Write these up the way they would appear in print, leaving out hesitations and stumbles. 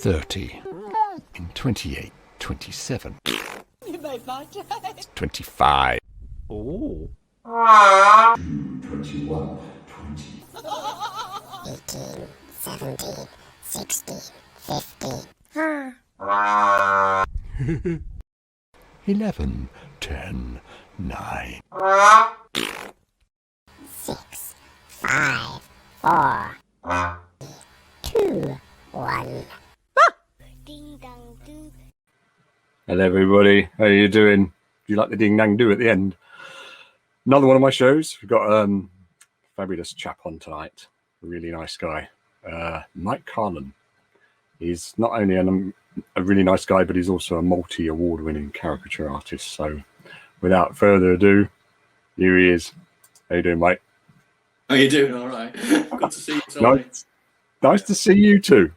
30. In 28, 27. You made my day. 25. Oh. 21, 20. 18, 17, 16, 15. 11, 10, 9. 6, 5, 4, 2, 1. Ding dong doo. Hello everybody, how are you doing? Do you like the ding dang do at the end? Another one of my shows. We've got a fabulous chap on tonight, a really nice guy, Mike Carlon. He's not only a really nice guy, but he's also a multi-award winning caricature artist. So without further ado, here he is. How you doing, Mike? How you doing? All right. Good to see you, Tony. Nice to see you too.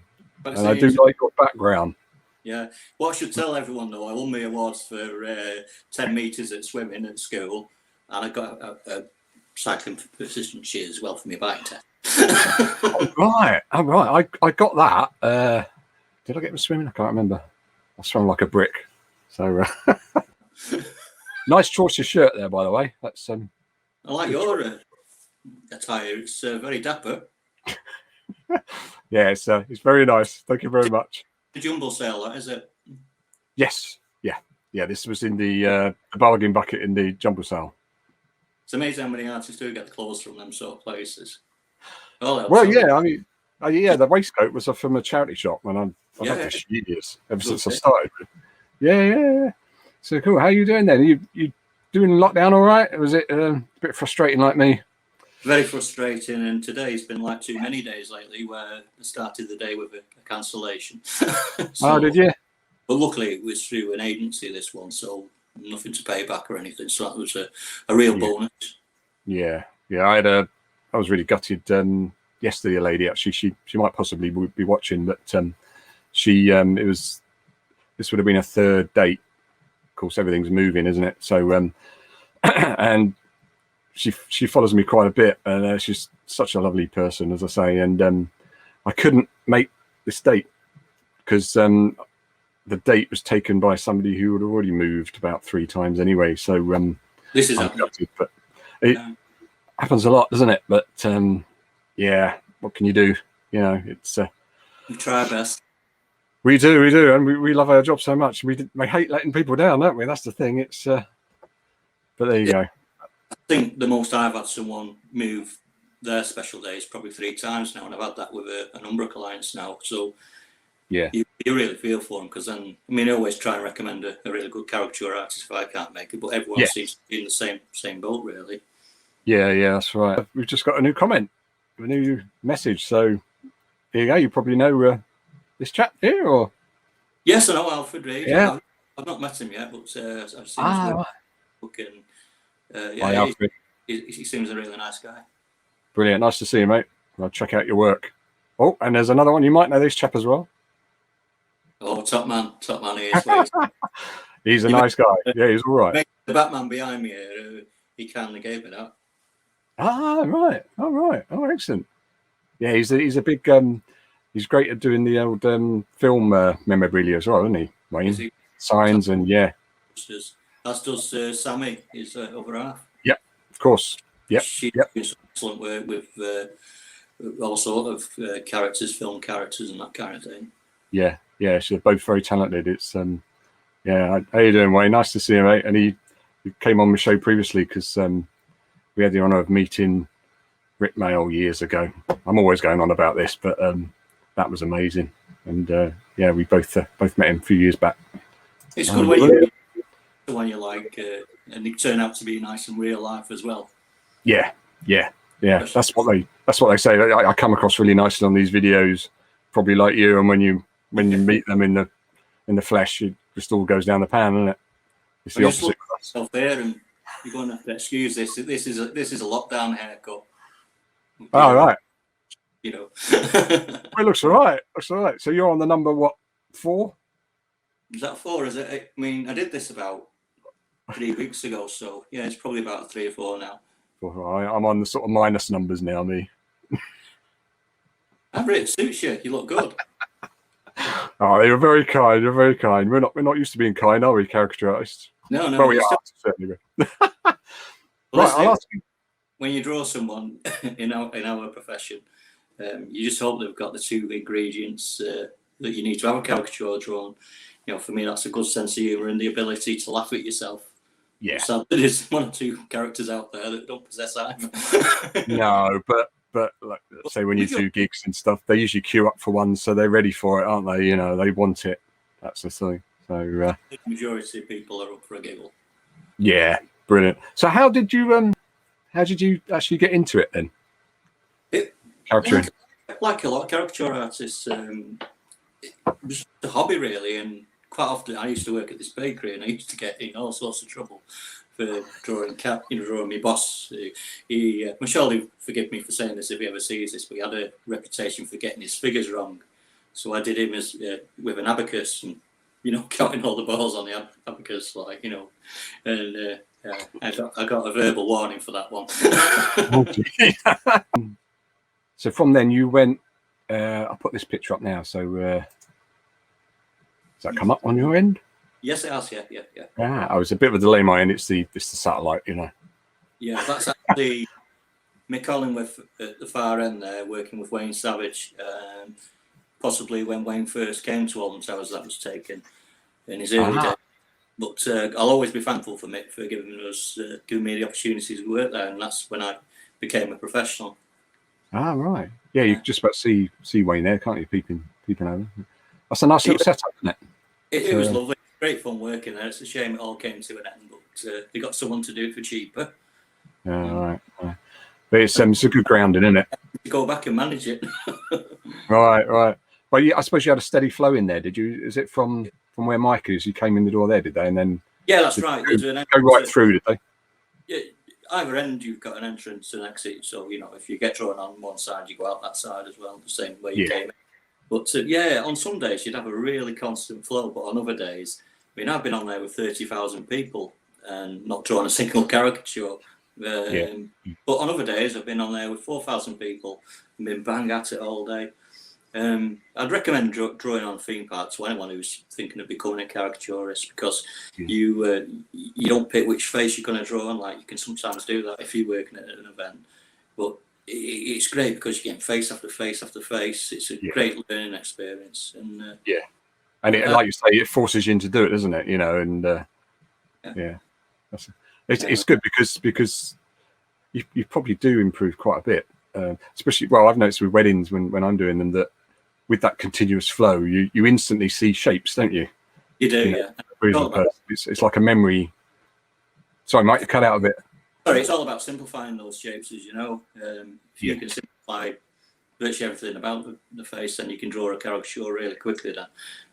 Nice And to I see do you. like your background. Yeah. Well, I should tell everyone though, I won the awards for 10 metres at swimming at school, and I got a cycling proficiency as well for my bike test. Right. I got that. Did I get my swimming? I can't remember. I swam like a brick. So nice choice of shirt there, by the way. That's I like your attire. It's very dapper. yeah, it's very nice. Thank you very much. The jumble sale, that is it? Yes, yeah. This was in the bargain bucket in the jumble sale. It's amazing how many artists do get the clothes from them sort of places. Oh, Well, yeah. I mean, the waistcoat was from a charity shop, and I've had Yeah. this for years ever Good since I bit. started. Yeah. So cool. How are you doing then? You doing lockdown all right? Or was it a bit frustrating like me? Very frustrating, and today's been like too many days lately where I started the day with a cancellation. Oh, did you? But luckily it was through an agency, this one, so nothing to pay back or anything, so that was a real bonus. Yeah. I was really gutted. Yesterday, a lady actually, she might possibly be watching, but this would have been a third date. Of course, everything's moving, isn't it? So and she follows me quite a bit, and she's such a lovely person, as I say. And I couldn't make this date because the date was taken by somebody who had already moved about 3 times anyway. So This is I'm gutted, but it happens a lot, doesn't it? But yeah, what can you do? You know, it's we try our best. we do, and we love our job so much. We hate letting people down, don't we? That's the thing. It's but there you go. I think the most I've had someone move their special days probably 3 times now, and I've had that with a number of clients now. So Yeah. you really feel for them, because then, I mean, I always try and recommend a really good caricature artist if I can't make it, but everyone seems to be in the same boat, really. Yeah, that's right. We've just got a new comment, a new message. So here you go. You probably know this chap here, or Yes, I know Alfred Reid. Yeah. I've not met him yet, but I've seen his right. book, and Hi, Alfred. he seems a really nice guy. Brilliant. Nice to see you, mate. I'll check out your work. Oh, and there's another one. You might know this chap as well. Oh, top man he is. He's a nice guy. Yeah, he's all right. The Batman behind me here, he kindly gave me that. Right. All right. Oh, excellent. Yeah, he's a big. He's great at doing the old film memorabilia as well, isn't he? Wayne? Is he? Signs and yeah, As does Sammy, his other half. of course. Yep. She does excellent work with all sort of characters, film characters, and that kind of thing. Yeah. So they're both very talented. It's yeah. How you doing, Wayne? Nice to see you, mate. And he came on the show previously because we had the honour of meeting Rick Mail years ago. I'm always going on about this, but that was amazing. And yeah, we both met him a few years back. It's good when you like, and they turn out to be nice in real life as well. Yeah. That's what they say. I come across really nicely on these videos, probably like you. And when you meet them in the flesh, it just all goes down the pan, isn't it? It's the opposite. Yourself there, and you're going to have to excuse this. This is a lockdown haircut. Oh, right. You know. Well, it looks all right. So you're on the number, what, 4? Is that 4? Is it? I mean, I did this about 3 weeks ago, so yeah, it's probably about 3 or 4 now. I'm on the sort of minus numbers now, me. It suits you. You look good. Oh, they were very kind. They're very kind. We're not used to being kind, are we, caricature artists? No, Well, we it's are certainly. well, Right, I'll ask you. when you draw someone in our profession, you just hope they've got the two ingredients that you need to have a caricature drawn. You know, for me, that's a good sense of humour and the ability to laugh at yourself. Yeah. So there's one or two characters out there that don't possess either. No, but like, say when you do gigs and stuff, they usually queue up for one, so they're ready for it, aren't they? You know, they want it. That's the thing. So The majority of people are up for a giggle. yeah, brilliant. So how did you actually get into it then? Caricaturing. Like a lot of caricature artists, it was a hobby really, and quite often I used to work at this bakery, and I used to get in all sorts of trouble for drawing drawing my boss. Michelle, forgive me for saying this if he ever sees this, but he had a reputation for getting his figures wrong. So I did him as with an abacus, and counting all the balls on the abacus, like and I got a verbal warning for that one. So from then you went. I'll put this picture up now. So does that come up on your end? Yes, it has. Yeah. I was a bit of a delay on my end. It's the satellite, Yeah, that's actually Mick Collingworth at the far end there, working with Wayne Savage. Possibly when Wayne first came to Alton Towers, that was taken in his early days. But I'll always be thankful for Mick for giving me the opportunities to work there, and that's when I became a professional. Ah, right. Yeah, you just about see Wayne there, can't you? Peeping over. That's a nice little setup, isn't it? It was lovely. Great fun working there. It's a shame it all came to an end, but they got someone to do it for cheaper. Right. But it's a good grounding, isn't it? Go back and manage it. Right. Well, I suppose you had a steady flow in there, did you? Is it from where Mike is? You came in the door there, did they? And then that's right. Go right through, did they? Yeah. Either end, you've got an entrance and exit. So if you get drawn on one side, you go out that side as well, the same way you came in. But on some days you'd have a really constant flow, but on other days, I've been on there with 30,000 people and not drawn a single caricature. But on other days, I've been on there with 4,000 people and been bang at it all day. I'd recommend drawing on theme parks to anyone who's thinking of becoming a caricaturist, because you don't pick which face you're going to draw on. Like, you can sometimes do that if you're working at an event, but it's great because you're getting face after face after face. It's a great learning experience, and and it, like you say, it forces you into do it, doesn't it? It's good because you probably do improve quite a bit, especially. Well, I've noticed with weddings when I'm doing them that with that continuous flow, you instantly see shapes, don't you? You do, It's like a memory. Sorry, Mike, you cut out a bit. Sorry, it's all about simplifying those shapes, as you know. If you can simplify virtually everything about the face, then you can draw a caricature really quickly. Then,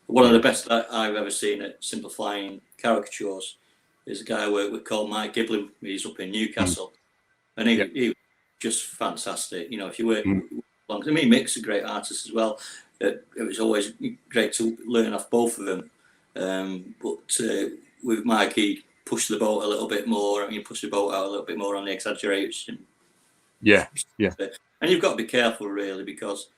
one of the best that I've ever seen at simplifying caricatures is a guy I work with called Mike Giblin. He's up in Newcastle, and he was just fantastic. If you work long, Mick's a great artist as well. It was always great to learn off both of them. But with Mike, he pushed the boat a little bit more. He pushed the boat out a little bit more on the exaggeration. Yeah. And you've got to be careful, really, because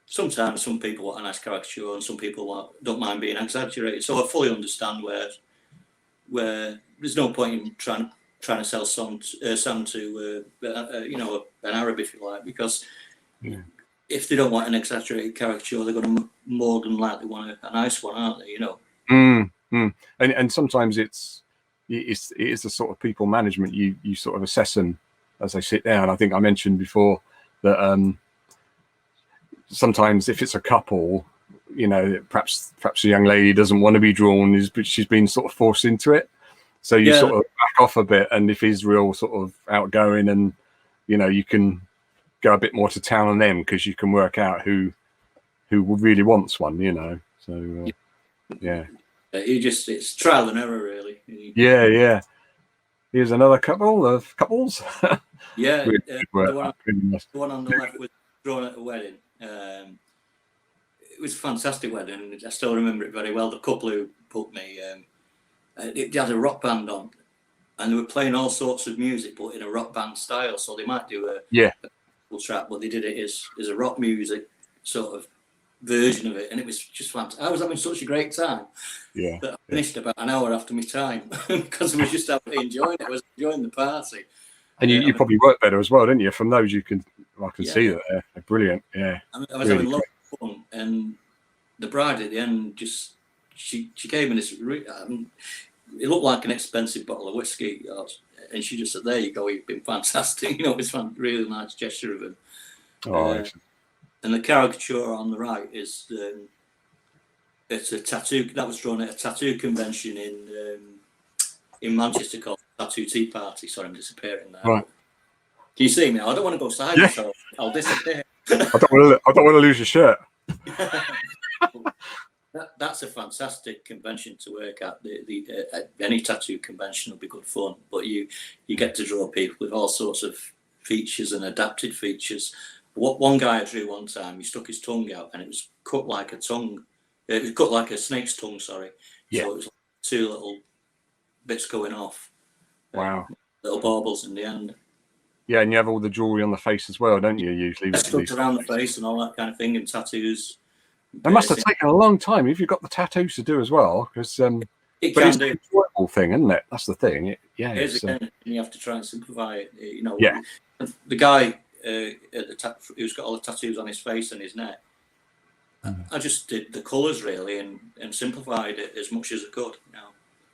sometimes some people want a nice caricature and some people don't mind being exaggerated. So I fully understand where there's no point in trying to sell sand to an Arab, if you like, because if they don't want an exaggerated caricature, they're going to more than likely want a nice one, aren't they? And sometimes it is the sort of people management. You sort of assess them as they sit down. I think I mentioned before that sometimes if it's a couple, perhaps a young lady doesn't want to be drawn, but she's been sort of forced into it. So you sort of back off a bit, and if he's real sort of outgoing, and you can go a bit more to town on them because you can work out who really wants one. So it's trial and error, really. Here's another couple of couples. The one on the left was drawn at a wedding. It was a fantastic wedding. I still remember it very well. The couple who booked me, they had a rock band on, and they were playing all sorts of music, but in a rock band style. So they might do a full track, but they did it as a rock music sort of version of it, and it was just fantastic. I was having such a great time. Yeah. That I finished about an hour after my time because we were just enjoying it. I was enjoying the party. And you probably work better as well, didn't you? From those, I can see that they're brilliant. Yeah. I was having lots of fun, and the bride at the end just she gave me this. It looked like an expensive bottle of whiskey, and she just said, "There you go, you've been fantastic." It's a really nice gesture of him. Oh, and the caricature on the right is it's a tattoo that was drawn at a tattoo convention in Manchester called Tattoo Tea Party. Sorry, I'm disappearing there. right. Can you see me? I don't want to go silent, so I'll disappear. I don't want to lose your shirt. That's a fantastic convention to work at. Any tattoo convention will be good fun, but you get to draw people with all sorts of features and adapted features. What one guy I drew one time, he stuck his tongue out, and it was cut like a tongue. It was cut like a snake's tongue. Sorry. Yeah. So it was like 2 little bits going off. Wow. Little baubles in the end. Yeah, and you have all the jewelry on the face as well, don't you? Usually, Stuck around the face and all that kind of thing, and tattoos. It must have taken a long time if you've got the tattoos to do as well, because It but can it's do. an enjoyable thing, isn't it? That's the thing. Here's again, you have to try and simplify it. Yeah. The guy who's got all the tattoos on his face and his neck. I just did the colours really and simplified it as much as I could.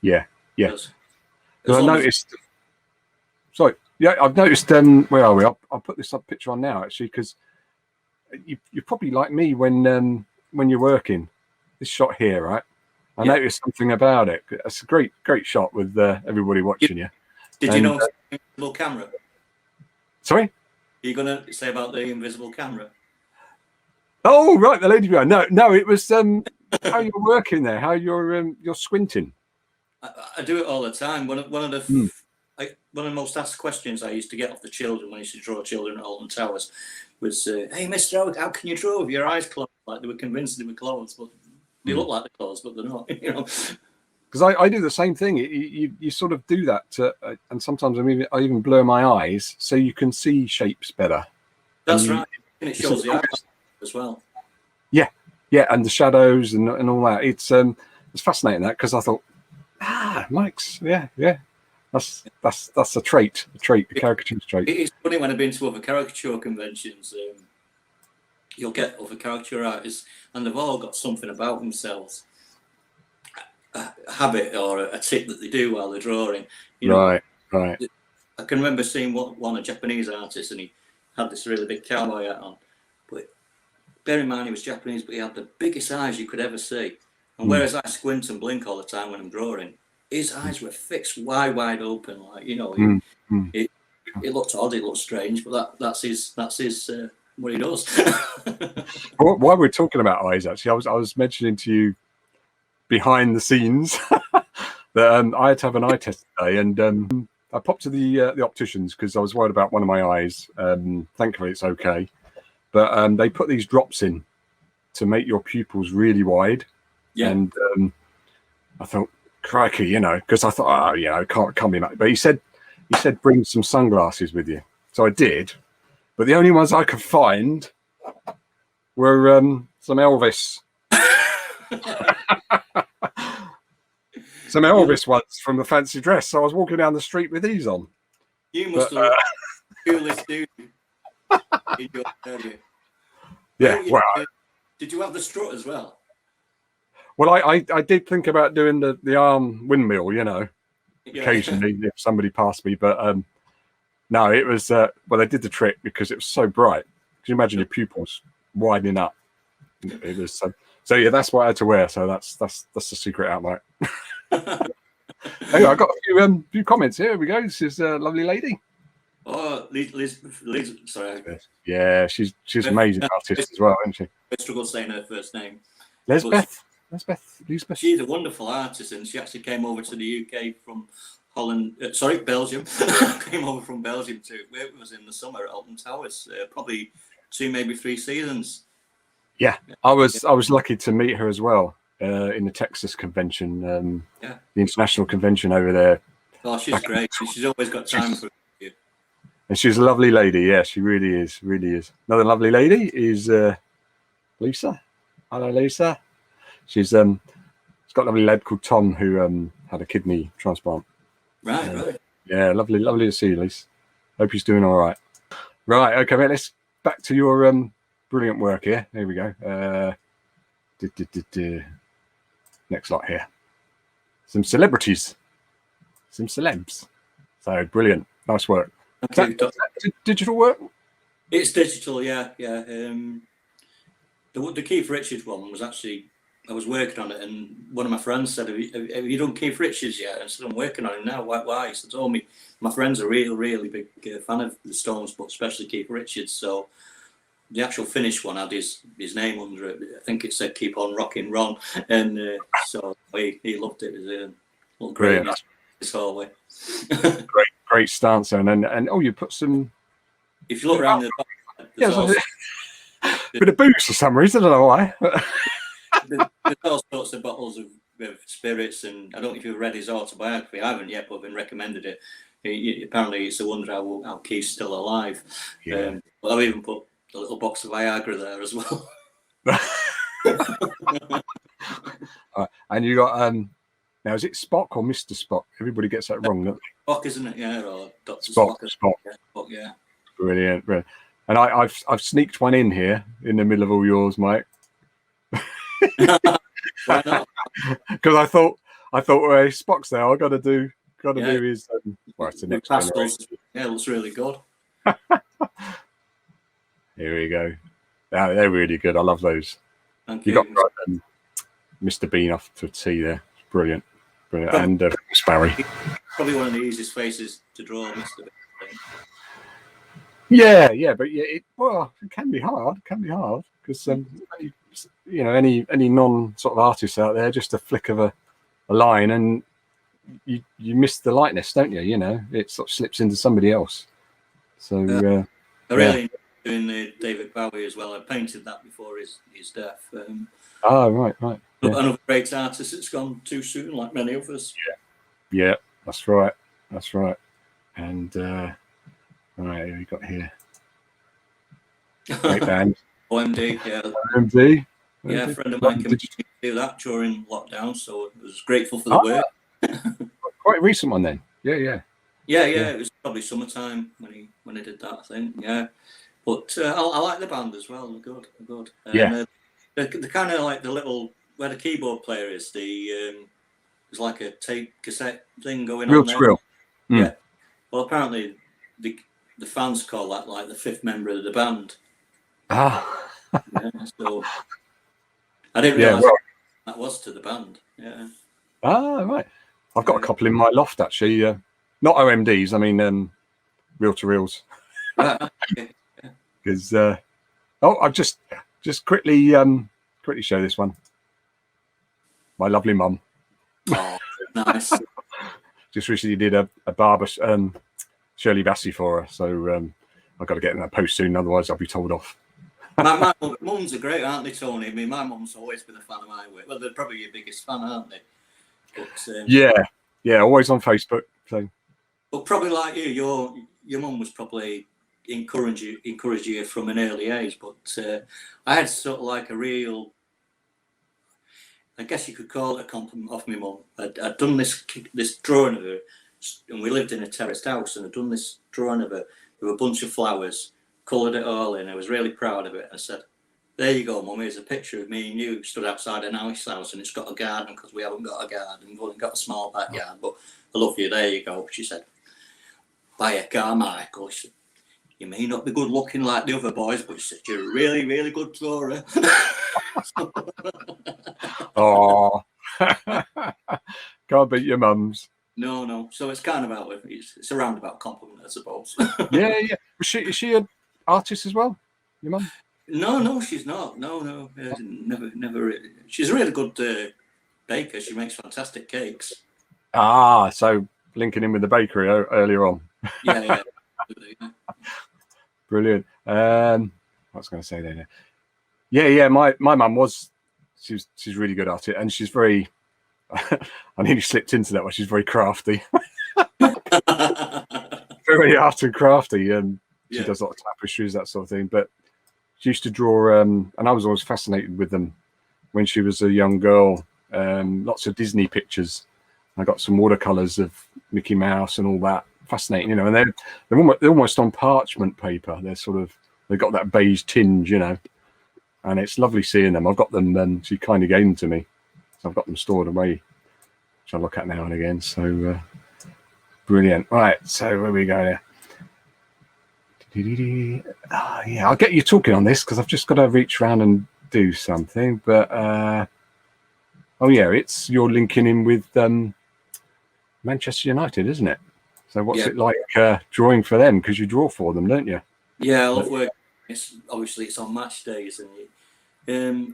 Yeah. Because I noticed. Sorry. Yeah, I've noticed. Where are we? I'll put this up picture on now actually, because you're probably like me when you're working. This shot here, right? I noticed something about it. It's a great shot with everybody watching you. Did you know the invisible camera? Sorry? Are you going to say about the invisible camera? Oh, right, the lady behind. No, it was how you're working there, how you're squinting. I do it all the time. One of the most asked questions I used to get off the children when I used to draw children at Alton Towers was, "Hey, Mister, how can you draw with your eyes closed?" Like they were convinced they were closed, but they look like they're closed, but they're not. Because I do the same thing. You sort of do that, and sometimes I even blur my eyes so you can see shapes better. That's right, and it shows the eyes as well. Yeah, and the shadows and all that. It's fascinating that, because I thought, Mike's that's a trait, a caricaturist trait. It's funny when I've been to other caricature conventions. You'll get other caricature artists, and they've all got something about themselves, a habit or a tip that they do while they're drawing. Right. I can remember seeing one a Japanese artist, and he had this really big cowboy hat on. But bear in mind, he was Japanese, but he had the biggest eyes you could ever see. And whereas I squint and blink all the time when I'm drawing, his eyes were fixed wide open, like it looked odd, it looked strange, but that's his what he does. While we're talking about eyes, actually, I was mentioning to you behind the scenes that I had to have an eye test today, and I popped to the opticians because I was worried about one of my eyes. Thankfully, it's okay, but they put these drops in to make your pupils really wide. Yeah. And I thought, crikey, because I thought, can't be much. But he said bring some sunglasses with you. So I did, but the only ones I could find were some Elvis. Some Elvis ones from the fancy dress. So I was walking down the street with these on. You must have the coolest dude in your area. Yeah, well. Did you have the strut as well? Well, I did think about doing the arm windmill, occasionally if somebody passed me. But no, it was, they did the trick because it was so bright. Can you imagine your pupils widening up? It was so yeah, that's what I had to wear. So that's the secret out, Mike. Anyway, I got a few comments here. Here we go. This is a lovely lady. Oh, Liz, sorry. Yeah, she's an amazing artist as well, isn't she? I struggle saying her first name. Lisbeth. She's a wonderful artist, and she actually came over to the UK from Belgium. Came over from Belgium to where it was in the summer at Alton Towers, probably 2, maybe 3 seasons. Yeah, I was lucky to meet her as well in the Texas convention, the international convention over there. Oh, she's great. She's always got time for you. And she's a lovely lady. Yeah, she really is. Another lovely lady is Lisa. Hello, Lisa. She's got a lovely lad called Tom who had a kidney transplant. Right. Yeah, lovely to see you, Lisa. Hope he's doing all right. Right, okay, mate. Let's back to your brilliant work here. Here we go. Next lot here. Some celebrities, some celebs. So brilliant, nice work. Is that digital work? It's digital, yeah. The Keith Richards one was actually, I was working on it, and one of my friends said, have you done Keith Richards yet? I said, I'm working on it now. Why? He said, my friend's a really big fan of the Stones, but especially Keith Richards. So the actual finished one had his name under it. I think it said "Keep on Rocking, Ron," and so he loved it. It was great in his hallway. great stance, and you put some. If you look around the back, there's a bit of booze for some reason. I don't know why. There's all sorts of bottles of spirits, and I don't know if you've read his autobiography. I haven't yet, but I've been recommended it. Apparently, it's a wonder how Keith's still alive. Yeah. But I've even put a little box of Viagra there as well. And you got now, is it Spock or Mr. Spock? Everybody gets that wrong, don't they? Spock, isn't it? Yeah, or Dr. Spock. Yeah, Spock, yeah. Brilliant. And I've sneaked one in here in the middle of all yours, Mike. Why not? Because I thought, well, Spock's there. I got to do his. Well, it's the next generation. Yeah, it looks really good. Here we go. Yeah, they're really good. I love those. Thank you. You got Mr. Bean off to tea there. Brilliant. And Sparry. Probably one of the easiest faces to draw, Mr. Bean. Yeah, but it can be hard. Because any non sort of artist out there, just a flick of a line, and you miss the likeness, don't you? You know, it sort of slips into somebody else. So I really doing the David Bowie as well. I painted that before his death. Right. Yeah. Another great artist that's gone too soon, like many of us. Yeah, that's right. And all right, who we got here? Great band. OMD, yeah. OMD. Yeah, a friend of mine came to do that during lockdown, so I was grateful for the work. Quite a recent one then. Yeah. Yeah, it was probably summertime when he did that, I think. Yeah, but I like the band as well. They're good. Yeah. They're kind of like the little where the keyboard player is. There's like a tape cassette thing going on there. Real. Yeah. Well, apparently the fans call that like the fifth member of the band. Yeah, so I didn't realise that was to the band. Yeah. Right. I've got a couple in my loft actually. Not OMDs. I mean, reel to reels. Because I'll just quickly show this one. My lovely mum. Oh, nice. Just recently did a barber Shirley Bassey for her, so I've got to get in that post soon. Otherwise, I'll be told off. my mums are great, aren't they, Tony? I mean, my mum's always been a fan of my work. Well, they're probably your biggest fan, aren't they? But, yeah, always on Facebook. So, but probably like your mum was probably encourage you from an early age. But I had sort of like a real, I guess you could call it a compliment off my mum. I'd done this drawing of her, and we lived in a terraced house, and I'd done this drawing of her with a bunch of flowers, coloured it all in. I was really proud of it. I said, there you go, Mum, here's a picture of me and you stood outside a nice house, and it's got a garden because we haven't got a garden. We've only got a small backyard, but I love you. There you go. She said, buy a car, Michael. She said, you may not be good looking like the other boys, but she said, you're a really, really good drawer. oh, can't beat your mums. No. So it's kind of it's a roundabout compliment, I suppose. Yeah. Is she an artist as well, your mum? No, she's not. No. Never. Really. She's a really good baker. She makes fantastic cakes. So linking in with the bakery earlier on. Yeah. Brilliant. What was I going to say there? Yeah. My mum she's really good at it, and she's very. I nearly slipped into that one. She's very crafty. Very art and crafty, and she does a lot of tapestries, that sort of thing. But she used to draw, and I was always fascinated with them. when she was a young girl. Lots of Disney pictures. I got some watercolors of Mickey Mouse and all that. Fascinating, you know. And they're almost on parchment paper. They've got that beige tinge, you know. And it's lovely seeing them. I've got them. She kindly gave them to me, so I've got them stored away, which I look at now and again. So brilliant. Right. So where we go there? Yeah, I'll get you talking on this because I've just got to reach around and do something. But oh yeah, you're linking in with Manchester United, isn't it? So what's it like drawing for them? Because you draw for them, don't you? Yeah, I love working. It's on match days, and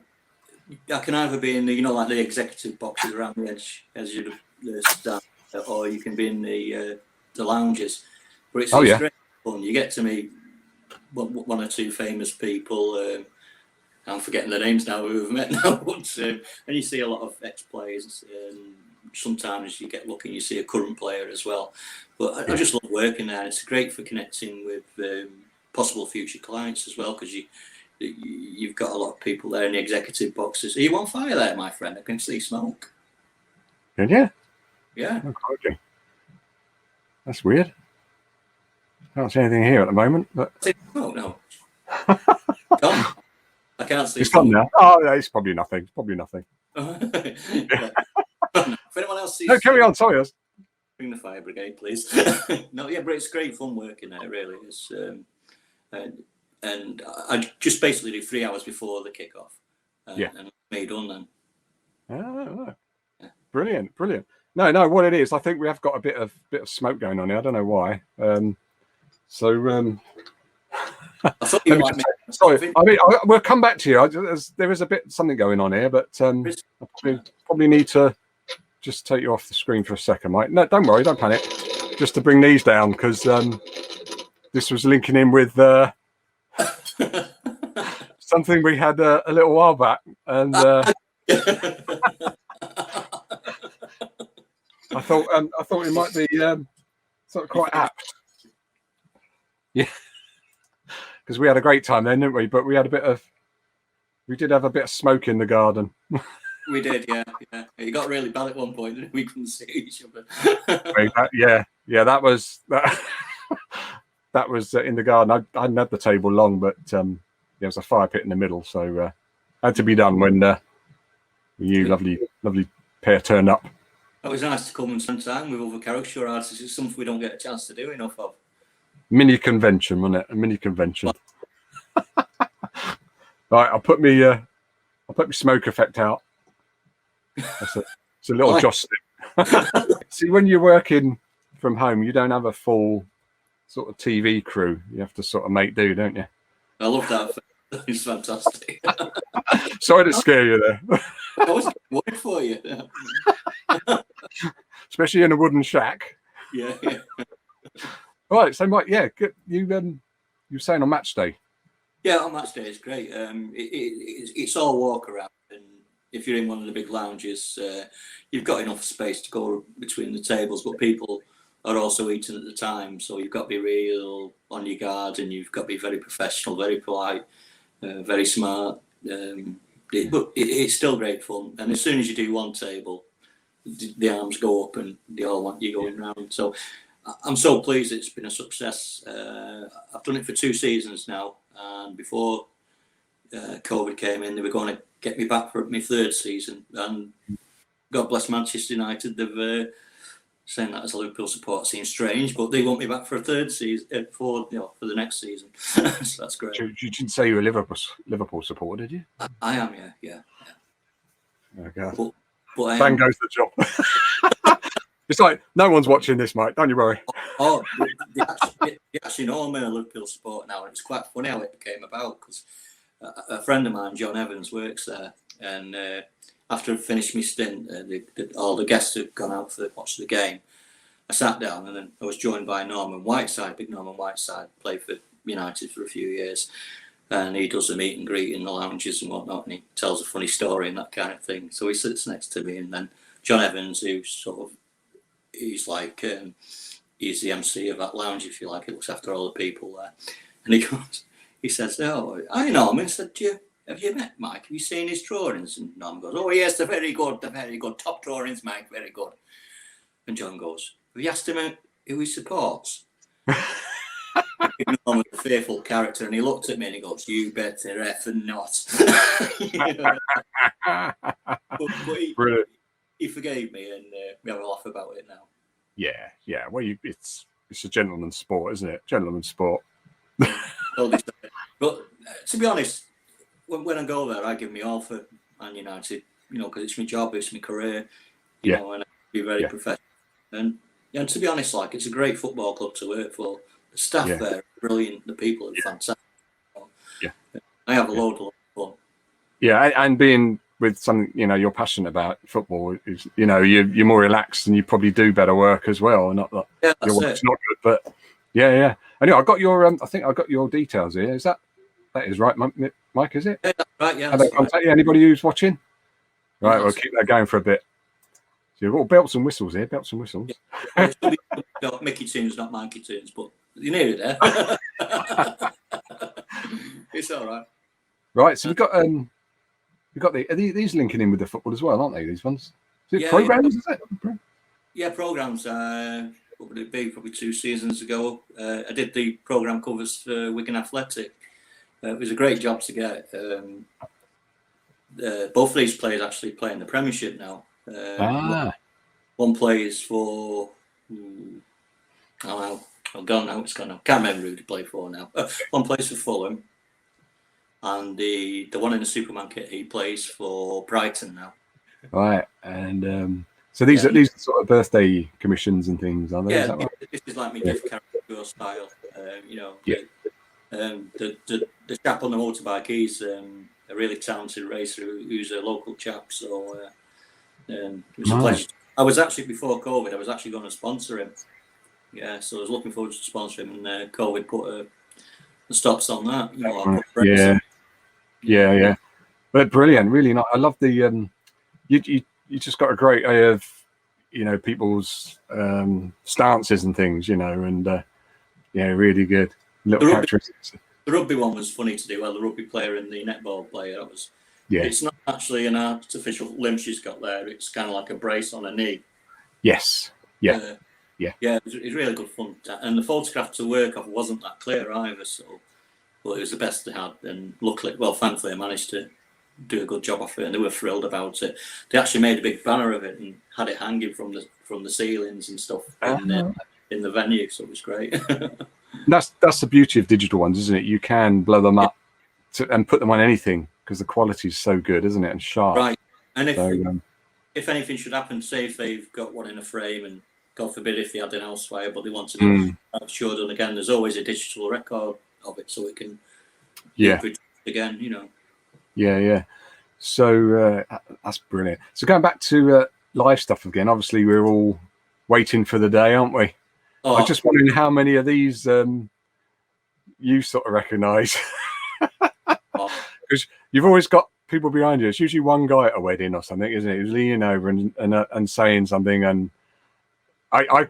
I can either be in the like the executive boxes around the edge as you the stand, or you can be in the lounges. But it's great fun. You get to meet one or two famous people. I'm forgetting their names now who we've met now, but, and you see a lot of ex-players. Sometimes you get lucky and you see a current player as well. But I just love working there. It's great for connecting with possible future clients as well, because you've got a lot of people there in the executive boxes. Are you on fire there, my friend? I can see smoke. Yeah. Yeah. Oh, okay. That's weird. I can't see anything here at the moment. But Oh, no. Gone. I can't see. It's gone now. Oh, yeah, it's probably nothing. It's probably nothing. If anyone else sees, No, carry on. Sorry. bring the fire brigade, please. No, yeah, but it's great fun working there. Really, it's and I just basically do 3 hours before the kickoff. And me done then. Oh, brilliant. No, what it is, I think we have got a bit of smoke going on here. I don't know why. I thought you like me. Sorry, I mean, we'll come back to you. There is a bit something going on here, but I probably need to just take you off the screen for a second, Mike. No, don't worry, don't panic. Just to bring these down, because this was linking in with something we had a little while back, and I thought it might be sort of quite apt. Yeah. Because we had a great time then, didn't we? But we did have a bit of smoke in the garden. We did, yeah. It got really bad at one point, didn't it? We couldn't see each other. Yeah, that was that was in the garden. I hadn't had the table long, but there was a fire pit in the middle, so had to be done when you lovely pair turned up. It was nice to come and spend time with other caricature artists. It's something we don't get a chance to do enough of. Mini convention, wasn't it? A mini convention. Right, I'll put my smoke effect out. It's a little joss stick. See, when you're working from home, you don't have a full sort of TV crew. You have to sort of make do, don't you? I love that. It's fantastic. Sorry to scare you there. I was worried for you. Especially in a wooden shack. Yeah. Right, so Mike, you were saying on match day. Yeah, on match day is great. It's all walk around, and if you're in one of the big lounges, you've got enough space to go between the tables, but people are also eating at the time, so you've got to be real on your guard, and you've got to be very professional, very polite, very smart. But it's still great fun, and as soon as you do one table, the arms go up and they all want you going round. So I'm so pleased it's been a success. I've done it for 2 seasons now, and before COVID came in, they were going to get me back for my 3rd season, and God bless Manchester United, they've saying that as a Liverpool supporter seems strange, but they want me back for a 3rd season for the next season. So that's great. You didn't say you were a Liverpool supporter, did you? I am, yeah. Oh God. But bang goes the job. It's like no one's watching this, Mike. Don't you worry. Oh, they actually know I'm a Liverpool supporter now, and it's quite funny how it came about, because a friend of mine, John Evans, works there, and after I finished my stint, all the guests had gone out to watch the game. I sat down, and then I was joined by Norman Whiteside. Big Norman Whiteside, played for United for a few years, and he does a meet and greet in the lounges and whatnot, and he tells a funny story and that kind of thing. So he sits next to me, and then John Evans, he's the MC of that lounge, if you like. He looks after all the people there, and he says, "Oh, I know him." I said, "Do you have you met Mike? Have you seen his drawings? And Norm goes, oh, yes, they're very good. They're very good. Top drawings, Mike, very good. And John goes, have you asked him who he supports? Norm was a fearful character, and he looked at me and he goes, you better effing not. but he forgave me, and we have a laugh about it now. Yeah. Well, it's a gentleman's sport, isn't it? Gentleman's sport. But to be honest, when I go there, I give me all for Man United, because it's my job, it's my career, you know, and I be very professional. And to be honest, like, it's a great football club to work for. The staff there are brilliant. The people are fantastic. I have a load of fun. Yeah, and being with something you're passionate about, football, is you're more relaxed and you probably do better work as well. Not that your work's not good, but yeah. Anyway, I got your I think I got your details here. Is that is right, Mike? Is it? Yeah, that's right. Yeah. Have they contact you? Anybody who's watching? Right, we'll keep that going for a bit. So you've got belts and whistles here. Belts and whistles. Yeah. Mickey tunes, not Mikey tunes, but you're near it there. It's all right. Right, so we've got these linking in with the football as well, aren't they? These ones. Is it programs? Is it? Yeah, programs. What would it be? Probably 2 seasons ago. I did the program covers for Wigan Athletic. It was a great job to get. Both of these players actually play in the Premiership now. One plays for. I'm gone now. It's gone now. Can't remember who to play for now. One plays for Fulham, and the one in the Superman kit, he plays for Brighton now. Right, and so these are sort of birthday commissions and things, are they? Yeah, is that right? This is like my gift caricature style. The chap on the motorbike, he's a really talented racer who's a local chap. So it was a pleasure. I was actually, before COVID, I was actually going to sponsor him. Yeah, so I was looking forward to sponsor him, and COVID put the stops on that. Yeah. But brilliant, really nice. I love the you just got a great eye of people's stances and things, and really good little characteristics. The rugby one was funny to do. Well, the rugby player and the netball player, that was. Yeah. It's not actually an artificial limb she's got there. It's kind of like a brace on her knee. Yes. Yeah. Yeah, it was really good fun. And the photograph to work off wasn't that clear either, but it was the best they had. And luckily, thankfully, I managed to do a good job of it, and they were thrilled about it. They actually made a big banner of it and had it hanging from the ceilings and stuff in the venue, so it was great. That's the beauty of digital ones, isn't it? You can blow them up and put them on anything because the quality is so good, isn't it? And sharp. Right. And if anything should happen, say if they've got one in a frame and God forbid if they had an elsewhere, but they want to have sure done again, there's always a digital record of it, so it can be produced again, Yeah. So that's brilliant. So going back to live stuff again, obviously we're all waiting for the day, aren't we? I was just wondering how many of these you sort of recognise. Because you've always got people behind you. It's usually one guy at a wedding or something, isn't it? Who's leaning over and saying something, and I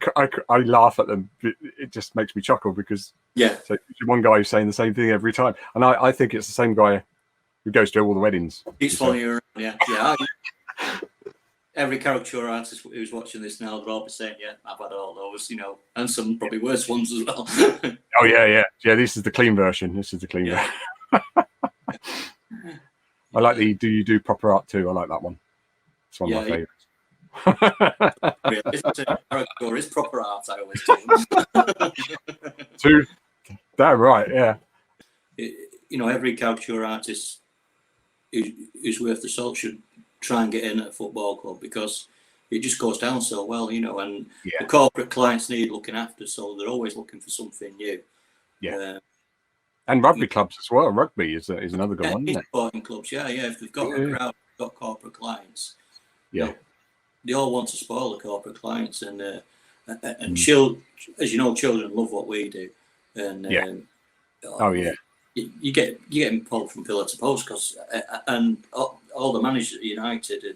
laugh at them. It just makes me chuckle because so one guy who's saying the same thing every time, and I think it's the same guy who goes to all the weddings. He's following you around, yeah. Every caricature artist who's watching this now, they're all saying, "Yeah, I've had all those," and some probably worse ones as well. Oh yeah. This is the clean version. Version. I like the "Do you do proper art too?" I like that one. It's one of my favourites. Caricature is proper art, I always tell them. Damn right, yeah. Every caricature artist who's worth the salt should try and get in at a football club because it just goes down so well, and the corporate clients need looking after, so they're always looking for something new. Yeah. And rugby clubs as well. Rugby is another good one, isn't it? Sporting clubs, yeah. If they've got a crowd, got corporate clients, they all want to spoil the corporate clients, and children, as you know, children love what we do, and you get them pulled from pillar to post because and all the managers at United and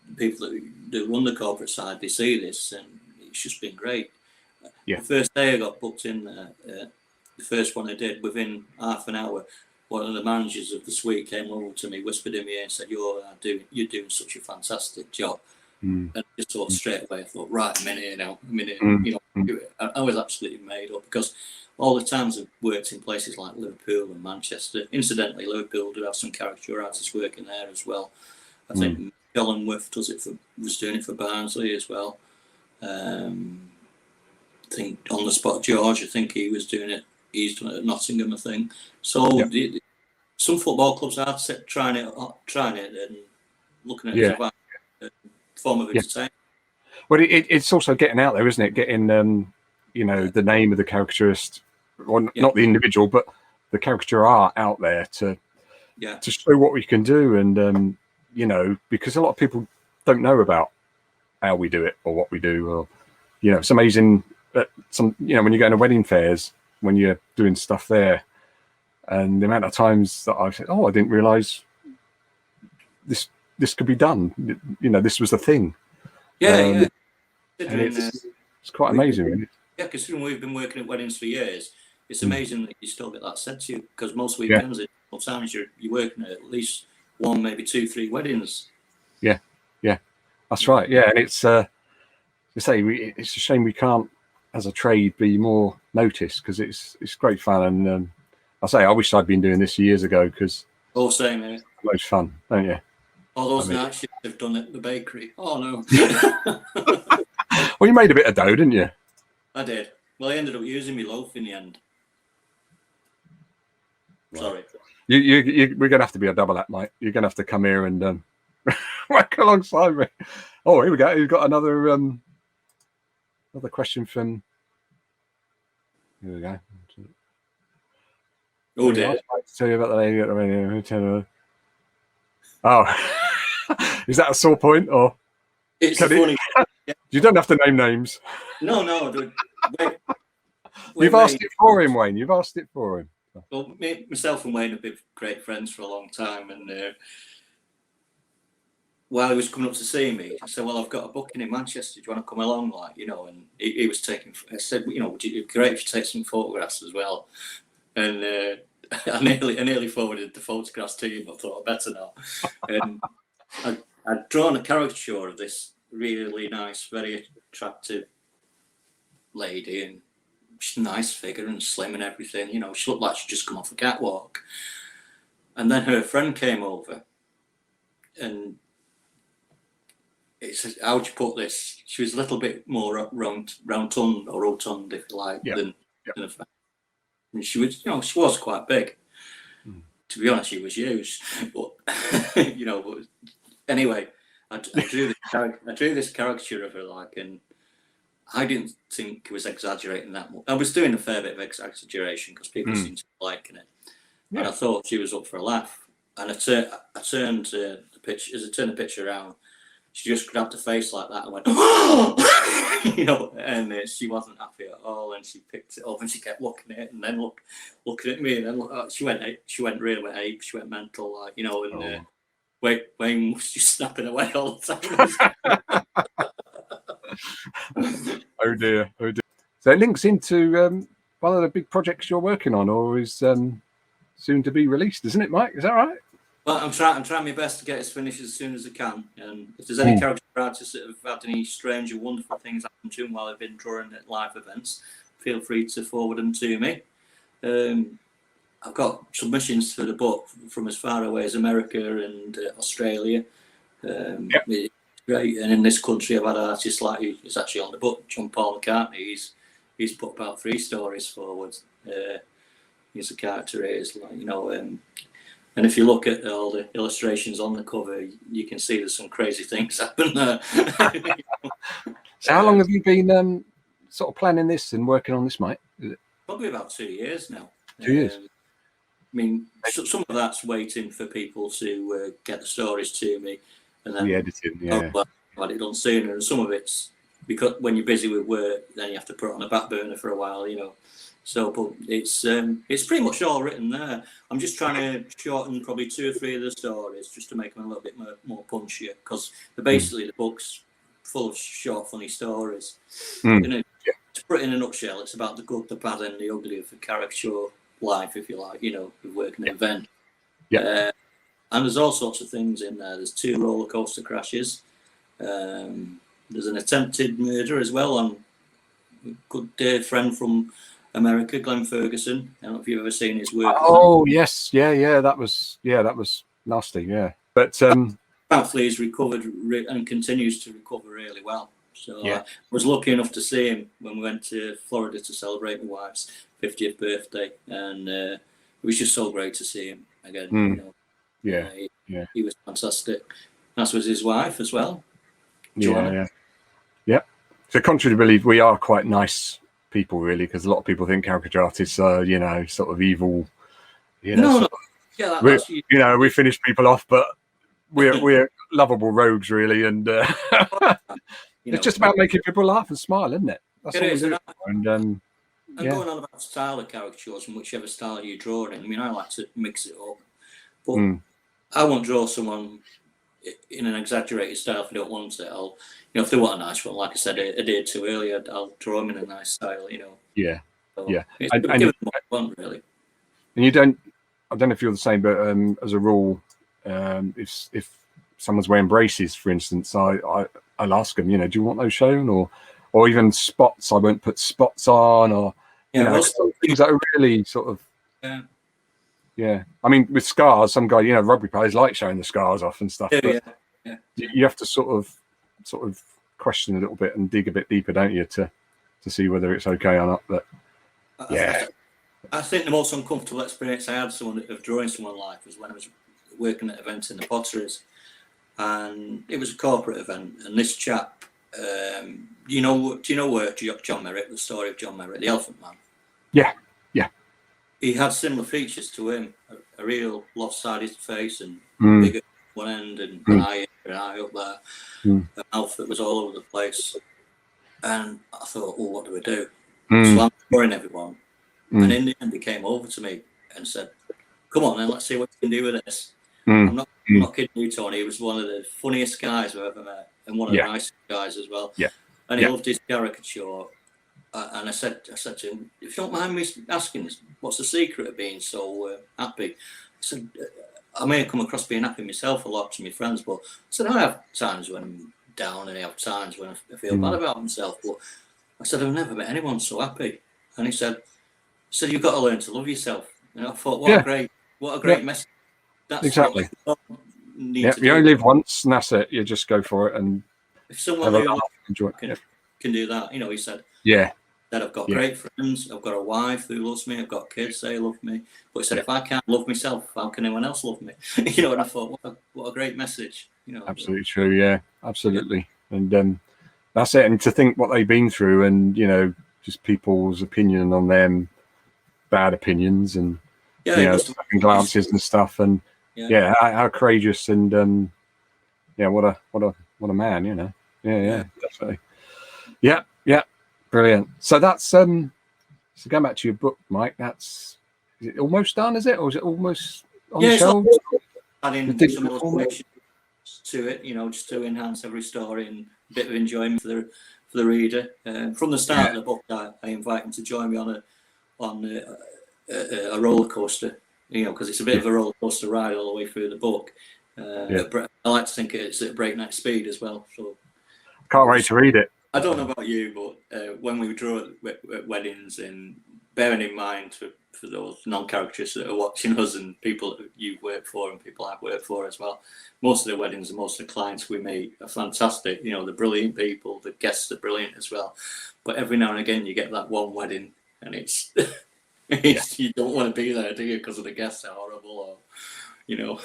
the people that run the corporate side, they see this, and it's just been great. The first day I got booked in, the first one I did, within half an hour, one of the managers of the suite came over to me, whispered in my ear and said, you're doing such a fantastic job. And I just thought straight away, I thought, right, I'm in here now. You know, I was absolutely made up, because all the times I've worked in places like Liverpool and Manchester. Incidentally, Liverpool do have some caricature artists working there as well. I think Carlon was doing it for Barnsley as well. I think On the Spot George, I think he was doing it. He's done it at Nottingham, I think. So some football clubs are trying it and looking at it as a form of entertainment. Well, it's also getting out there, isn't it? Getting you know, the name of the caricaturist, well, not the individual, but the caricature art out there to show what we can do, and you know, because a lot of people don't know about how we do it or what we do, or you know, it's amazing that some, you know, when you're going to wedding fairs, when you're doing stuff there, and the amount of times that I've said, oh, I didn't realise this could be done, you know, this was the thing. And it's quite amazing, really. Yeah, considering we've been working at weddings for years, it's amazing that you still get that said to you, because most weekends, sometimes you're working at least one, maybe 2, 3 weddings. Yeah, that's right. Yeah, and it's to say it's a shame we can't, as a trade, be more noticed, because it's great fun, and I wish I'd been doing this years ago, because all same, eh? Most fun, don't you? All those night shifts they've done at the bakery. Oh no. Well, you made a bit of dough, didn't you? I did. Well, I ended up using my loaf in the end. Right. Sorry. We're gonna have to be a double act, mate. You're gonna have to come here and work alongside me. Oh, here we go. You've got another question from. Here we go. Oh dear. I'd like to tell you about the lady at the radio. Oh, is that a sore point, or? It's funny. You don't have to name names. No. You've asked it for him, Wayne. You've asked it for him. Well, myself and Wayne have been great friends for a long time, and while he was coming up to see me, I said, "Well, I've got a booking in Manchester. Do you want to come along?" Like, you know, and he was taking. I said, "You know, it'd be great if you take some photographs as well." And I nearly forwarded the photographs to him. I thought I better not. And I'd drawn a caricature of this really nice, very attractive lady, and she's a nice figure and slim and everything. You know, she looked like she'd just come off a catwalk. And then her friend came over, and it said, "How'd you put this?" She was a little bit more round-toned, or rotund, if you like, than a friend. And she was quite big. To be honest, she was used. But you know, but anyway, I drew this caricature of her, like, and I didn't think it was exaggerating that much. I was doing a fair bit of exaggeration because people seemed to be liking it, and I thought she was up for a laugh. And I turned the picture. As I turned the picture around, she just grabbed her face like that and went, you know, and she wasn't happy at all. And she picked it up and she kept looking at it, and then looking at me, and then she went really ape. She went mental, like, you know, and Wayne was just snapping away all the time. Oh dear. So it links into one of the big projects you're working on, or is soon to be released, isn't it, Mike? Is that right? Well, I'm trying my best to get it finished as soon as I can. And if there's any character artists that have had any strange or wonderful things happen to them while I've been drawing at live events, feel free to forward them to me. I've got submissions for the book from as far away as America and Australia. It's great. And in this country, I've had artists like, he's actually on the book, John Paul McCartney. He's put about 3 stories forward. He's a Caricatures, like, you know. And if you look at all the illustrations on the cover, you can see there's some crazy things happen there. So how long have you been sort of planning this and working on this, Mike? Probably about 2 year now. 2 years. I mean, some of that's waiting for people to get the stories to me, and then the editing, I've it done sooner. And some of it's because when you're busy with work, then you have to put it on a back burner for a while, you know. So, but it's pretty much all written there. I'm just trying to shorten probably 2 or 3 of the stories just to make them a little bit more punchier, because basically the book's full of short, funny stories. You know, to put it in a nutshell, it's about the good, the bad, and the ugly of the caricature life, if you like, you know, with work and event. Yeah. And there's all sorts of things in there. There's 2 roller coaster crashes. There's an attempted murder as well on a good friend from America, Glenn Ferguson. I don't know if you've ever seen his work. Oh yes, yeah, that was nasty, yeah. But thankfully he's recovered and continues to recover really well. So Yeah. I was lucky enough to see him when we went to Florida to celebrate my wife's 50th birthday, and it was just so great to see him again. You know, he was fantastic. As was his wife as well. Joanna. Yeah. So contrary to belief, we are quite nice people, really, because a lot of people think caricature artists are, you know, sort of evil. You know, Yeah, you know, we finish people off, but we're lovable rogues, really, and it's just about making people laugh and smile, isn't it? That's it all is, we do. And going on about style of caricatures and whichever style you draw in. I mean, I like to mix it up, but I won't draw someone in an exaggerated style if I don't want it. I'll, you know, if they want a nice one, like I said, I did too earlier, I'll draw them in a nice style, you know. Yeah. So Yeah. It's And give them what they want, really. And you don't, I don't know if you're the same, but as a rule, if someone's wearing braces, for instance, I'll ask them, you know, do you want those shown, or even spots? I won't put spots on, or you know, things that are really sort of. Yeah. I mean, with scars, some guy, you know, rugby players like showing the scars off and stuff. But you have to sort of question a little bit and dig a bit deeper, don't you, to see whether it's okay or not. But I think the most uncomfortable experience I had of drawing someone live was when I was working at events in the Potteries, and it was a corporate event. And this chap, do you know John Merritt, the story of John Merritt, the Elephant Man? Yeah. He had similar features to him: a real lopsided face and big at one end, and an eye up there, a mouth that was all over the place. And I thought, oh, what do we do? So I'm drawing everyone. And in the end, he came over to me and said, come on, then let's see what you can do with this. I'm not kidding you, Tony. He was one of the funniest guys I've ever met, and one of the nicest guys as well. And he loved his caricature. And I said to him, if you don't mind me asking, what's the secret of being so happy? I said, I may have come across being happy myself a lot to my friends, but I said, I have times when I'm down and I have times when I feel bad about myself. But I said, I've never met anyone so happy. And he said, you've got to learn to love yourself. And I thought, what a great message. That's exactly. You only live once, and that's it. You just go for it, and if someone who can do that, you know, he said, that I've got great friends, I've got a wife who loves me, I've got kids they love me. But he said, if I can't love myself, how can anyone else love me? You know, and I thought, what a great message. You know, absolutely true. Yeah, absolutely. And that's it. And to think what they've been through, and you know, just people's opinion on them, bad opinions, and you know, second glances and stuff, and how courageous, and what a man, you know. Yeah, definitely. Yeah, brilliant. So that's so going back to your book, Mike. Is it almost done? Is it, or is it almost on the shelves? Adding some illustrations to it, you know, just to enhance every story and a bit of enjoyment for the reader. From the start of the book, I invite them to join me on a roller coaster, you know, because it's a bit of a roller coaster ride all the way through the book. I like to think it's at breakneck speed as well. So can't wait to read it. I don't know about you, but when we draw at weddings, and bearing in mind for those non-caricaturists that are watching us, and people that you've worked for and people I've worked for as well, most of the weddings and most of the clients we meet are fantastic. You know, they're brilliant people, the guests are brilliant as well. But every now and again you get that one wedding and it's you don't want to be there, do you? Because of the guests are horrible, or you know.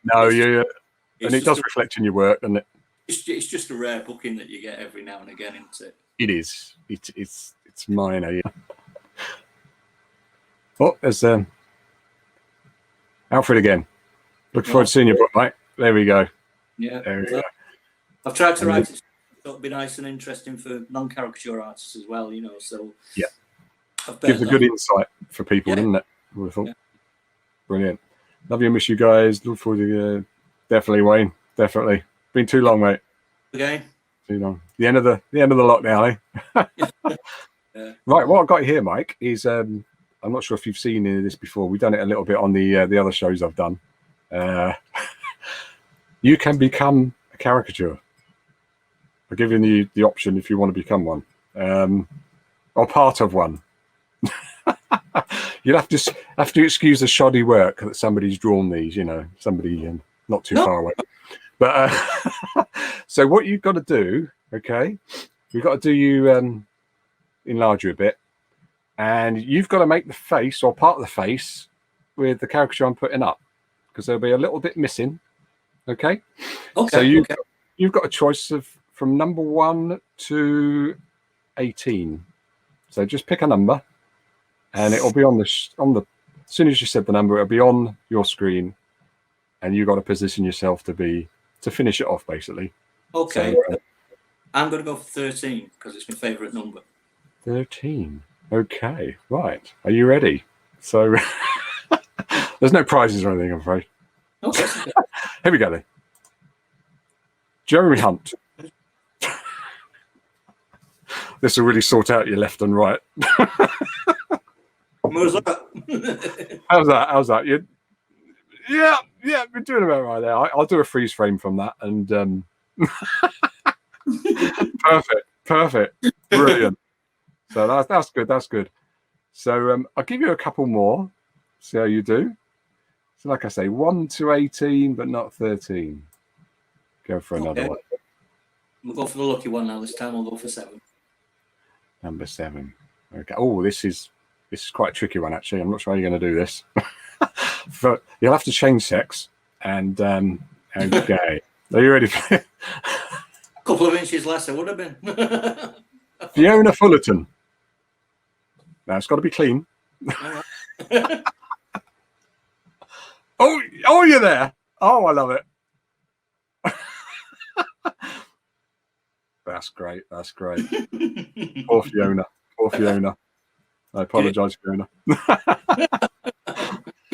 No, and it does reflect in your work, doesn't it? It's just a rare booking that you get every now and again, isn't it? It is. It's minor, yeah. Oh, there's Alfred again. Looking forward to seeing your book, mate. There we go. Yeah. There we go. I've tried to write it so it'll be nice and interesting for non-caricature artists as well, you know. So gives a good insight for people, doesn't it? I would have thought. Brilliant. Love you and miss you guys. Look forward to definitely, Wayne. Definitely. Been too long, mate. Okay. Too long. The end of the lockdown, eh? Right. What I've got here, Mike, is I'm not sure if you've seen any of this before. We've done it a little bit on the other shows I've done. You can become a caricature. I'm giving you the option if you want to become one, or part of one. You'll have to excuse the shoddy work that somebody's drawn these. You know, somebody not too far away. But so what you've got to do, okay? We've got to do you enlarge you a bit, and you've got to make the face or part of the face with the caricature I'm putting up, because there'll be a little bit missing. Okay. Okay. So you've got a choice of from number 1 to 18. So just pick a number, and it'll be on the as soon as you said the number, it'll be on your screen, and you've got to position yourself to finish it off, basically. Okay. So, I'm going to go for 13 because it's my favourite number. 13. Okay. Right. Are you ready? So there's no prizes or anything, I'm afraid. Okay. Here we go then. Jeremy Hunt. This will really sort out your left and right. How's that? How's that? Yeah, we're doing about right there. I'll do a freeze frame from that, and perfect, brilliant. So that's good. That's good. So I'll give you a couple more. See how you do. So like I say, 1 to 18, but not 13. Go for another one. We'll go for the lucky one now. This time we'll go for 7. Number 7. Okay. Oh, this is quite a tricky one, actually. I'm not sure how you're going to do this. But you'll have to change sex. And okay. Are you ready for it? A couple of inches less, it would have been. Fiona Fullerton. Now it's got to be clean. Oh, you're there. Oh, I love it. That's great. That's great. Poor Fiona. I apologise, Fiona.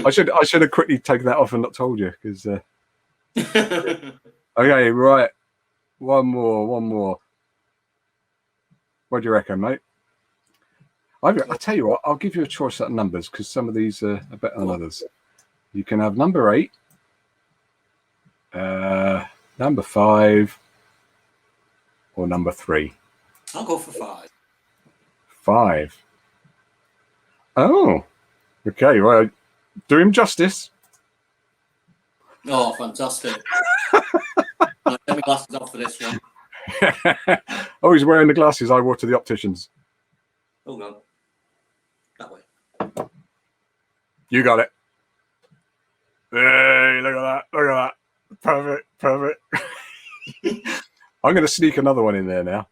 I should have quickly taken that off and not told you, because. Okay, right. One more. What do you reckon, mate? I'll tell you what. I'll give you a choice of numbers, because some of these are better than others. You can have number 8, number 5, or number 3. I'll go for 5. 5. Oh, okay. Well, do him justice. Oh, fantastic. I'll take my glasses off for this one. Oh, he's wearing the glasses I wore to the opticians. Oh, no. That way. You got it. Hey, look at that. Perfect. I'm going to sneak another one in there now.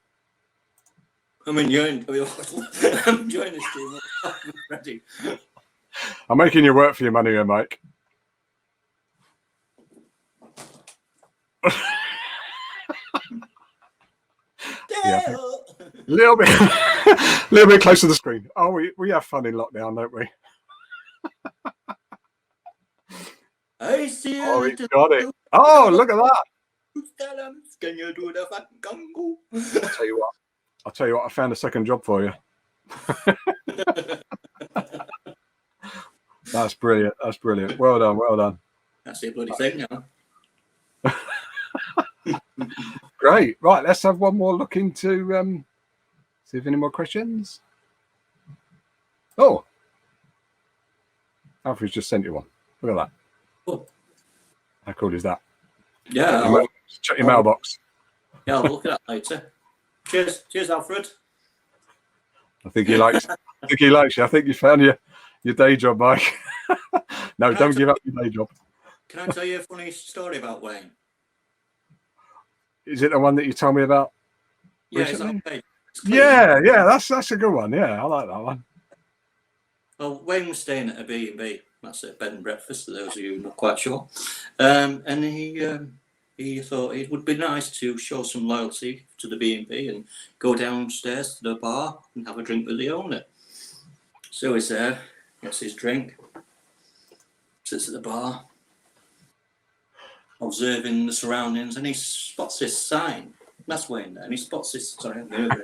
I'm enjoying this game. I'm ready. I'm making you work for your money here, Mike. Yeah. little bit close to the screen. Oh, we have fun in lockdown, don't we? I see. Oh, we got it. Oh, look at that. Can you do the fucking Congo? I'll tell you what, I found a second job for you. That's brilliant. Well done. That's the bloody thing now. Great. Right, let's have one more look into see if any more questions. Oh, Alfred's just sent you one. Look at that. Oh. How cool is that? Yeah. Check your mailbox. Yeah, I'll look at that later. Cheers, Alfred. I think he likes you. I think you found your day job, Mike. No, don't give up your day job. Can I tell you a funny story about Wayne? Is it the one that you told me about? Yeah, recently? it's okay. Yeah, that's a good one. Yeah, I like that one. Well, Wayne was staying at a B&B. That's a bed and breakfast, for those of you not quite sure. And he thought it would be nice to show some loyalty to the B&B and go downstairs to the bar and have a drink with the owner. So he's there, gets his drink, sits at the bar, observing the surroundings, and he spots this sign. That's Wayne there, and he spots this. Sorry, I'm moving.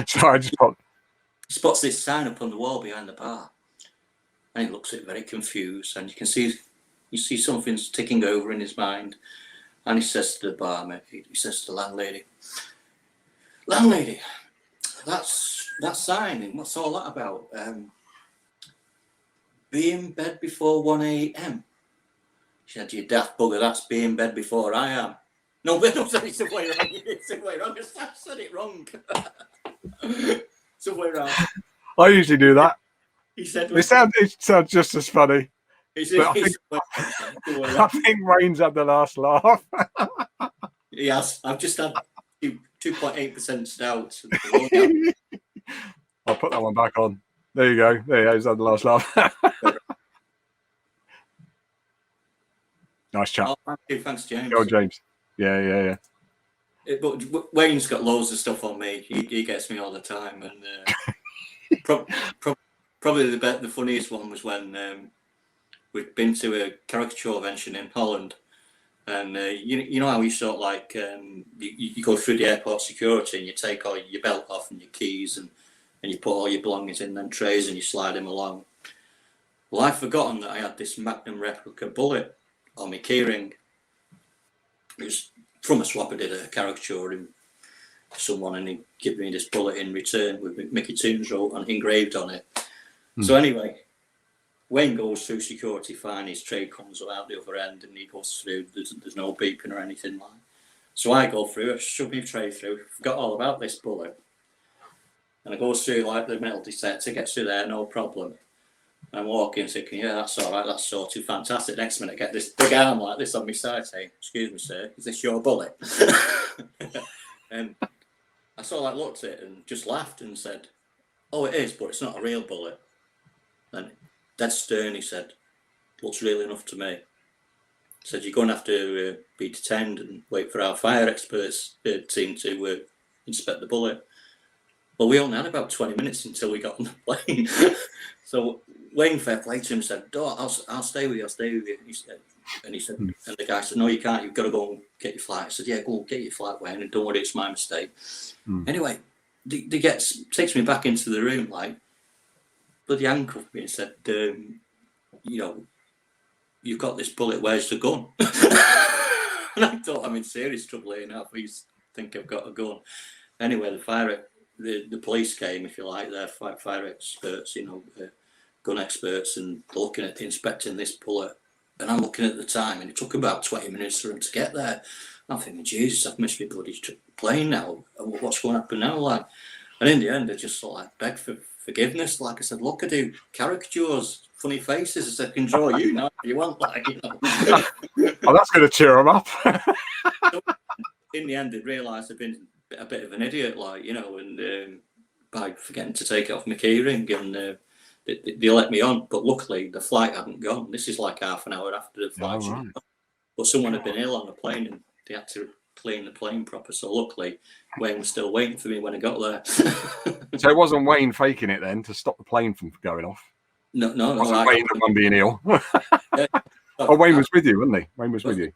Sorry, I just popped. He spots this sign up on the wall behind the bar. And he looks at it very confused, and you see something's ticking over in his mind. And he says to the barmaid, he says to the landlady, that sign, what's all that about? Be in bed before 1 a.m. She said, you daft bugger, that's be in bed before I am. No, sorry, it's the way wrong. It's the way wrong. I said it wrong. It's the way wrong. I usually do that. He said, it sounds just as funny. I think Wayne's had the last laugh. He has. I've just had 2.8% stout. I'll put that one back on. There you go. There you go. He's had the last laugh. Nice chat. Oh, thank you. Thanks, James. Go on, James. Yeah. But Wayne's got loads of stuff on me. He gets me all the time, and probably the funniest one was when we'd been to a caricature convention in Holland, and you know how you sort of like you go through the airport security and you take all your belt off and your keys and you put all your belongings in them trays and you slide them along. Well, I'd forgotten that I had this Magnum replica bullet on my keyring. It was from a swap. I did a caricature in someone, and he gave me this bullet in return with Mickey Toons wrote and engraved on it. So anyway, Wayne goes through security fine. His tray comes out the other end, and he goes through. There's no beeping or anything like. So I go through. I shove my tray through. Forgot all about this bullet, and I go through like the metal detector. Gets through there, no problem. I'm walking, thinking, yeah, that's all right, that's sorted, fantastic. Next minute, I get this big arm like this on my side saying, excuse me, sir, is this your bullet? And I sort of like looked at it and just laughed and said, oh, it is, but it's not a real bullet. And dead stern, he said, looks real enough to me. He said, you're going to have to be detained and wait for our fire experts team to inspect the bullet. Well, we only had about 20 minutes until we got on the plane. So Wayne, fair play to him, said, oh, I'll stay with you, I'll stay with you. And he said, and the guy said, no, you can't, you've got to go and get your flight. I said, yeah, go and get your flight, Wayne, and don't worry, it's my mistake. Anyway, takes me back into the room, like, bloody handcuffed me and said, you know, you've got this bullet, where's the gun? And I thought, I'm in serious trouble here now, please think I've got a gun. Anyway, the police came, if you like, they're fire experts, you know, gun experts, and looking at inspecting this bullet. And I'm looking at the time, and it took about 20 minutes for them to get there. I'm thinking, Jesus, I've missed my bloody plane now. What's going to happen now? Like, and in the end, I just sort of like begged for forgiveness. Like I said, look, I do caricatures, funny faces. I said, I can draw you now if you want, like, you know. Oh, that's going to cheer them up. So in the end, they realised I'd been a bit of an idiot, like, you know, and by forgetting to take it off my keyring, and they let me on. But luckily, the flight hadn't gone. This is like half an hour after the flight. Oh, right. But someone had been ill on the plane, and they had to clean the plane proper. So luckily, Wayne was still waiting for me when I got there. So it wasn't Wayne faking it then to stop the plane from going off? No. It wasn't Wayne the one being ill? Yeah. Oh, Wayne was with you, wasn't he? Wayne was with you.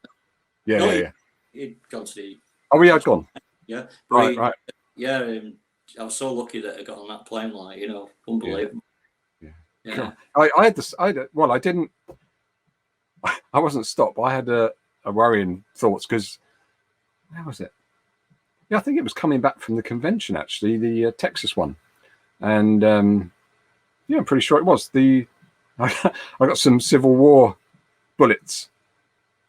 Yeah, No, yeah. He'd gone to the... Oh, he had gone? Yeah. Right. Yeah, I was so lucky that I got on that plane, like, you know, unbelievable. Yeah. Cool. I wasn't stopped, but I had a worrying thoughts because, how was it? Yeah, I think it was coming back from the convention, actually, the Texas one. And yeah, I'm pretty sure it was. I got some Civil War bullets,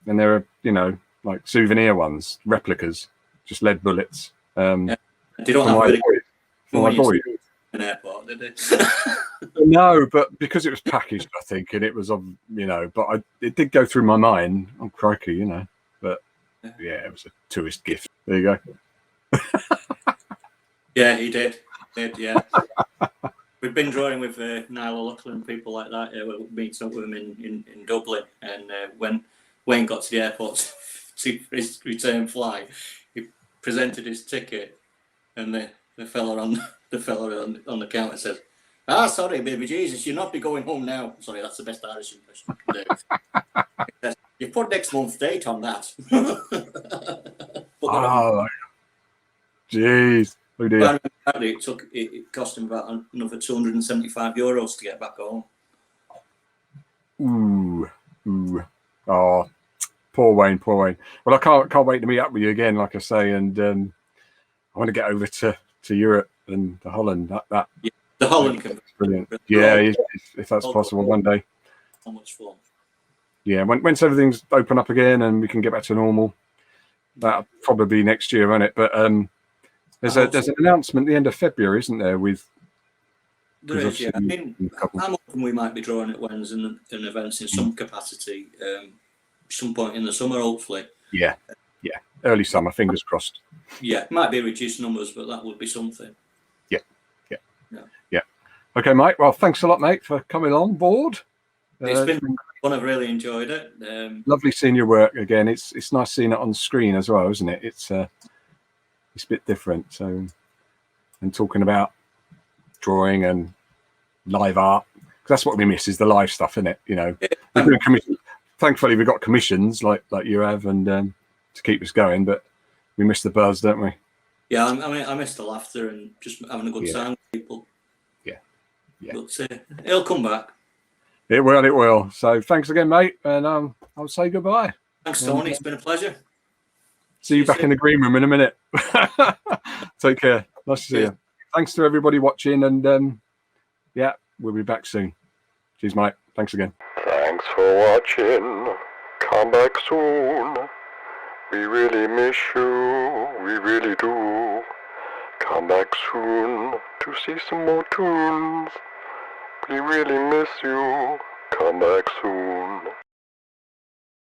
and they're, you know, like souvenir ones, replicas, just lead bullets. They don't have my boy. An airport, did they? No, but because it was packaged, I think, and it was on, you know, but it did go through my mind. Oh, crikey, you know. But yeah, it was a tourist gift. There you go. Yeah, he did. Yeah. We've been drawing with Niall O'Loughlin, people like that. We're meeting up with him in Dublin, and when Wayne got to the airport for his return flight, he presented his ticket, and the fella on the counter says, sorry, baby Jesus, you'll not be going home now. Sorry, that's the best Irish impression I can do. Says, you put next month's date on that. Oh, jeez. Oh dear. It cost him about another €275 to get back home. Ooh. Oh, poor Wayne. Well, I can't wait to meet up with you again, like I say, and I want to get over to Europe and to Holland. That Yeah, the Holland can be brilliant. Yeah, if that's possible one day. So much fun. Yeah, once everything's open up again and we can get back to normal, that'll probably be next year, won't it? But there's an announcement at the end of February, isn't there? There is, yeah. I mean, I'm hoping we might be drawing at Wens and events in some capacity, some point in the summer, hopefully. Yeah, early summer, fingers crossed. Yeah, might be reduced numbers, but that would be something. Yeah. Okay, Mike. Well, thanks a lot, mate, for coming on board. It's been fun. I've really enjoyed it. Lovely seeing your work again. It's nice seeing it on screen as well, isn't it? It's a bit different. So, and talking about drawing and live art, because that's what we miss, is the live stuff, isn't it? You know, we're doing commissions. Thankfully, we've got commissions like you have, and to keep us going. But we miss the buzz, don't we? Yeah, I mean, I miss the laughter and just having a good time with people. Yeah. But it'll come back. It will. So thanks again, mate, and I'll say goodbye. Thanks, Tony. It's been a pleasure. See you back in the green room in a minute. Take care. Nice to see you. Thanks to everybody watching, and yeah, we'll be back soon. Cheers, mate. Thanks again. Thanks for watching. Come back soon. We really miss you. We really do. Come back soon to see some more tunes. We really miss you. Come back soon.